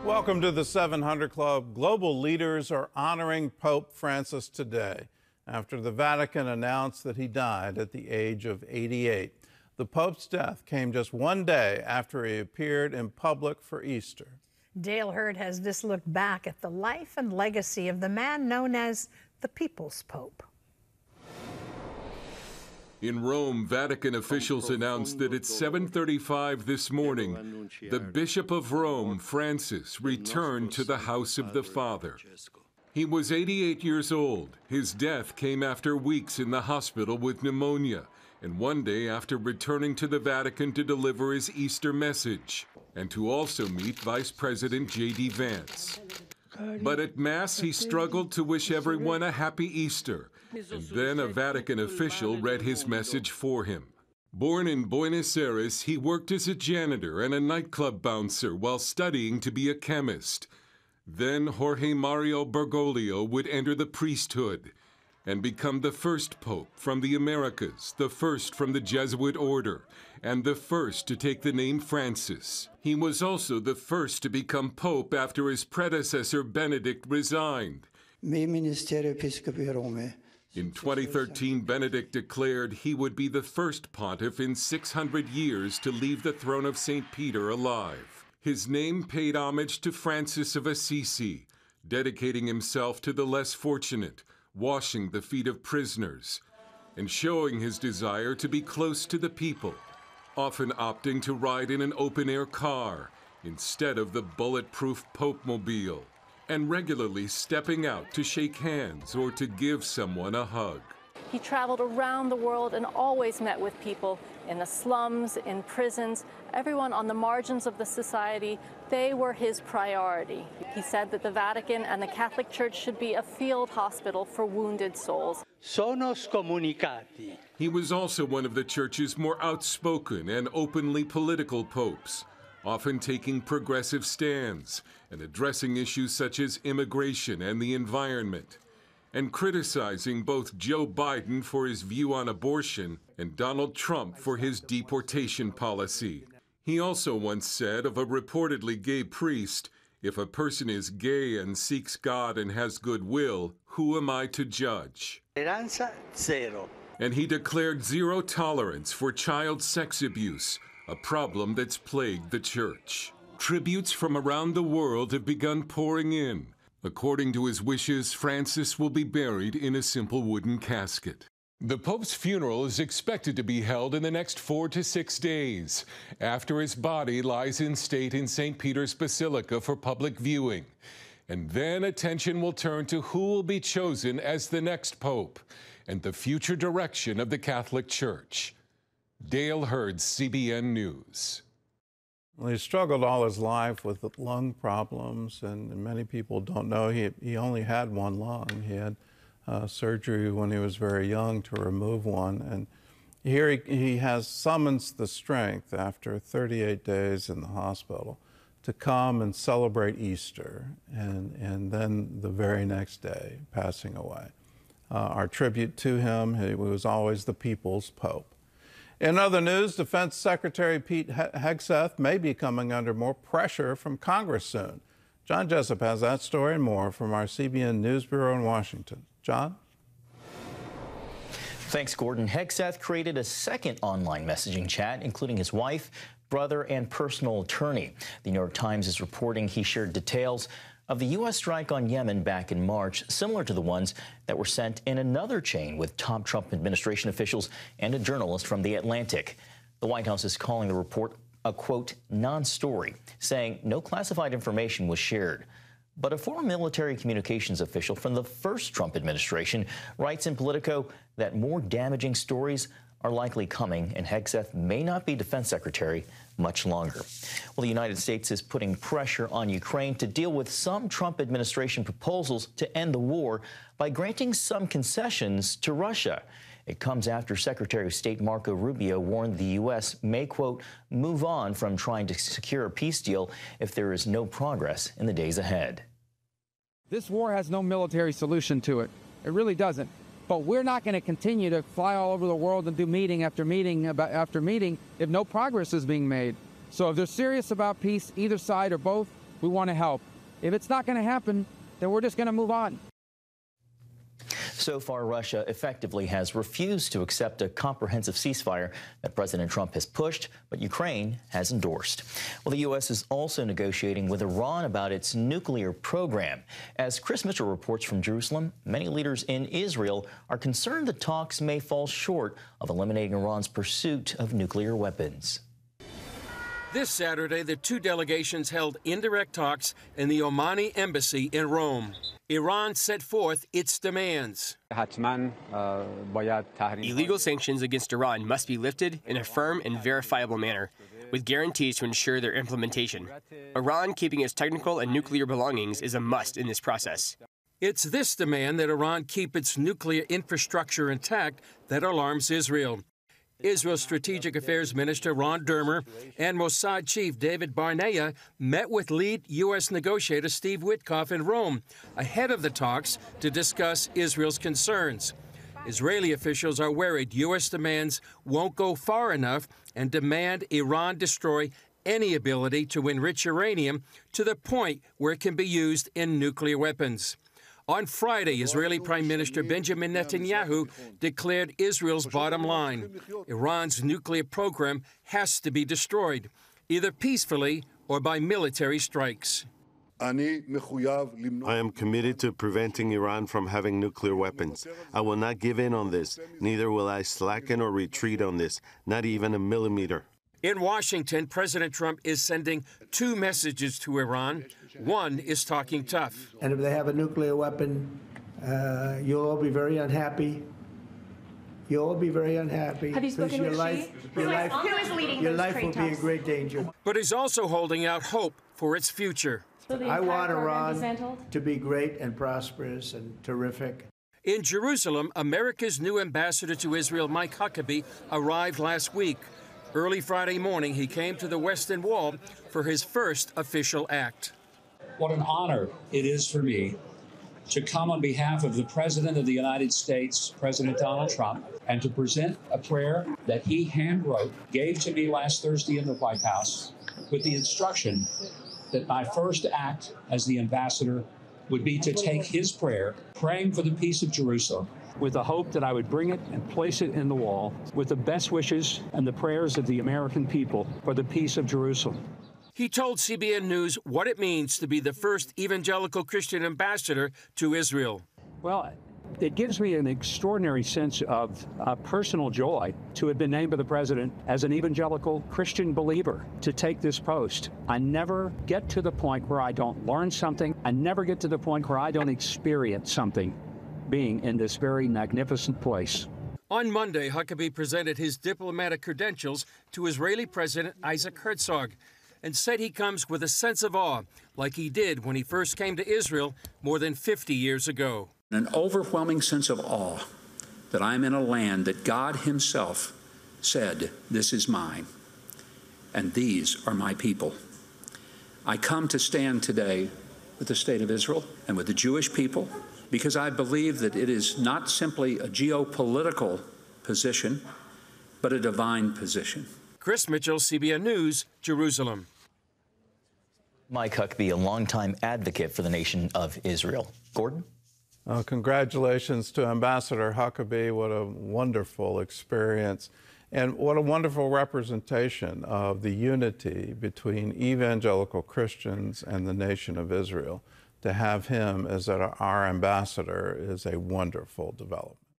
Welcome to the 700 Club. Global leaders are honoring Pope Francis today after the Vatican announced that he died at the age of 88. The Pope's death came just one day after he appeared in public for Easter. Dale Hurd has this look back at the life and legacy of the man known as the People's Pope. In Rome, Vatican officials announced that at 7:35 this morning, the Bishop of Rome, Francis, returned to the house of the Father. He was 88 years old. His death came after weeks in the hospital with pneumonia, and one day after returning to the Vatican to deliver his Easter message, and to also meet Vice President J.D. Vance. But at Mass, he struggled to wish everyone a happy Easter, and then a Vatican official read his message for him. Born in Buenos Aires, he worked as a janitor and a nightclub bouncer while studying to be a chemist. Then Jorge Mario Bergoglio would enter the priesthood and become the first pope from the Americas, the first from the Jesuit order, and the first to take the name Francis. He was also the first to become pope after his predecessor Benedict resigned. In 2013, Benedict declared he would be the first pontiff in 600 years to leave the throne of St. Peter alive. His name paid homage to Francis of Assisi, dedicating himself to the less fortunate, washing the feet of prisoners, and showing his desire to be close to the people, often opting to ride in an open-air car instead of the bulletproof Pope-mobile, and regularly stepping out to shake hands or to give someone a hug. He traveled around the world and always met with people in the slums, in prisons, everyone on the margins of the society. They were his priority. He said that the Vatican and the Catholic Church should be a field hospital for wounded souls. Sono scomunicati. He was also one of the Church's more outspoken and openly political popes, often taking progressive stands and addressing issues such as immigration and the environment, and criticizing both Joe Biden for his view on abortion and Donald Trump for his deportation policy. He also once said of a reportedly gay priest, "If a person is gay and seeks God and has goodwill, who am I to judge?" Zero. And he declared zero tolerance for child sex abuse, a problem that's plagued the Church. Tributes from around the world have begun pouring in. According to his wishes, Francis will be buried in a simple wooden casket. The Pope's funeral is expected to be held in the next 4 to 6 days, after his body lies in state in St. Peter's Basilica for public viewing. And then attention will turn to who will be chosen as the next Pope and the future direction of the Catholic Church. Dale Hurd, CBN News. Well, he struggled all his life with lung problems, and many people don't know he only had one lung. He had surgery when he was very young to remove one, and here he has summons the strength after 38 days in the hospital to come and celebrate Easter, and then the very next day passing away. Our tribute to him, he was always the people's pope. In other news, Defense Secretary Pete Hegseth may be coming under more pressure from Congress soon. John Jessup has that story and more from our CBN News Bureau in Washington. John? Thanks, Gordon. Hegseth created a second online messaging chat, including his wife, brother, and personal attorney. The New York Times is reporting he shared details of the U.S. strike on Yemen back in March, similar to the ones that were sent in another chain with top Trump administration officials and a journalist from The Atlantic. The White House is calling the report a, quote, non-story, saying no classified information was shared. But a former military communications official from the first Trump administration writes in Politico that more damaging stories are likely coming, and Hegseth may not be defense secretary much longer. Well, the United States is putting pressure on Ukraine to deal with some Trump administration proposals to end the war by granting some concessions to Russia. It comes after Secretary of State Marco Rubio warned the U.S. may, quote, move on from trying to secure a peace deal if there is no progress in the days ahead. This war has no military solution to it. It really doesn't. But we're not going to continue to fly all over the world and do meeting after meeting after meeting if no progress is being made. So if they're serious about peace, either side or both, We want to help. If it's not going to happen, then we're just going to move on. So far, Russia effectively has refused to accept a comprehensive ceasefire that President Trump has pushed, but Ukraine has endorsed. Well, the U.S. is also negotiating with Iran about its nuclear program. As Chris Mitchell reports from Jerusalem, many leaders in Israel are concerned the talks may fall short of eliminating Iran's pursuit of nuclear weapons. This Saturday, the two delegations held indirect talks in the Omani embassy in Rome. Iran set forth its demands. Illegal sanctions against Iran must be lifted in a firm and verifiable manner, with guarantees to ensure their implementation. Iran keeping its technical and nuclear belongings is a must in this process. It's this demand that Iran keep its nuclear infrastructure intact that alarms Israel. Israel's Strategic Affairs Minister Ron Dermer and Mossad Chief David Barnea met with lead U.S. negotiator Steve Witkoff in Rome ahead of the talks to discuss Israel's concerns. Israeli officials are worried U.S. demands won't go far enough and demand Iran destroy any ability to enrich uranium to the point where it can be used in nuclear weapons. On Friday, Israeli Prime Minister Benjamin Netanyahu declared Israel's bottom line: Iran's nuclear program has to be destroyed, either peacefully or by military strikes. I am committed to preventing Iran from having nuclear weapons. I will not give in on this. Neither will I slacken or retreat on this, not even a millimeter. In Washington, President Trump is sending two messages to Iran. One is talking tough. And if they have a nuclear weapon, you'll all be very unhappy. You'll all be very unhappy. Have you spoken with Your life will be in great danger. But he's also holding out hope for its future. I want Iran to be great and prosperous and terrific. In Jerusalem, America's new ambassador to Israel, Mike Huckabee, arrived last week. Early Friday morning, he came to the Western Wall for his first official act. What an honor it is for me to come on behalf of the President of the United States, President Donald Trump, and to present a prayer that he handwrote, gave to me last Thursday in the White House, with the instruction that my first act as the ambassador would be to take his prayer, praying for the peace of Jerusalem, with the hope that I would bring it and place it in the wall with the best wishes and the prayers of the American people for the peace of Jerusalem. He told CBN News what it means to be the first evangelical Christian ambassador to Israel. Well, it gives me an extraordinary sense of personal joy to have been named by the president as an evangelical Christian believer to take this post. I never get to the point where I don't learn something. I never get to the point where I don't experience something being in this very magnificent place. On Monday, Huckabee presented his diplomatic credentials to Israeli President Isaac Herzog and said he comes with a sense of awe, like he did when he first came to Israel more than 50 years ago. An overwhelming sense of awe that I'm in a land that God himself said, "This is mine, and these are my people." I come to stand today with the state of Israel and with the Jewish people because I believe that it is not simply a geopolitical position, but a divine position. Chris Mitchell, CBN News, Jerusalem. Mike Huckabee, a longtime advocate for the nation of Israel. Gordon? Congratulations to Ambassador Huckabee. What a wonderful experience. And what a wonderful representation of the unity between evangelical Christians and the nation of Israel. To have him as our ambassador is a wonderful development.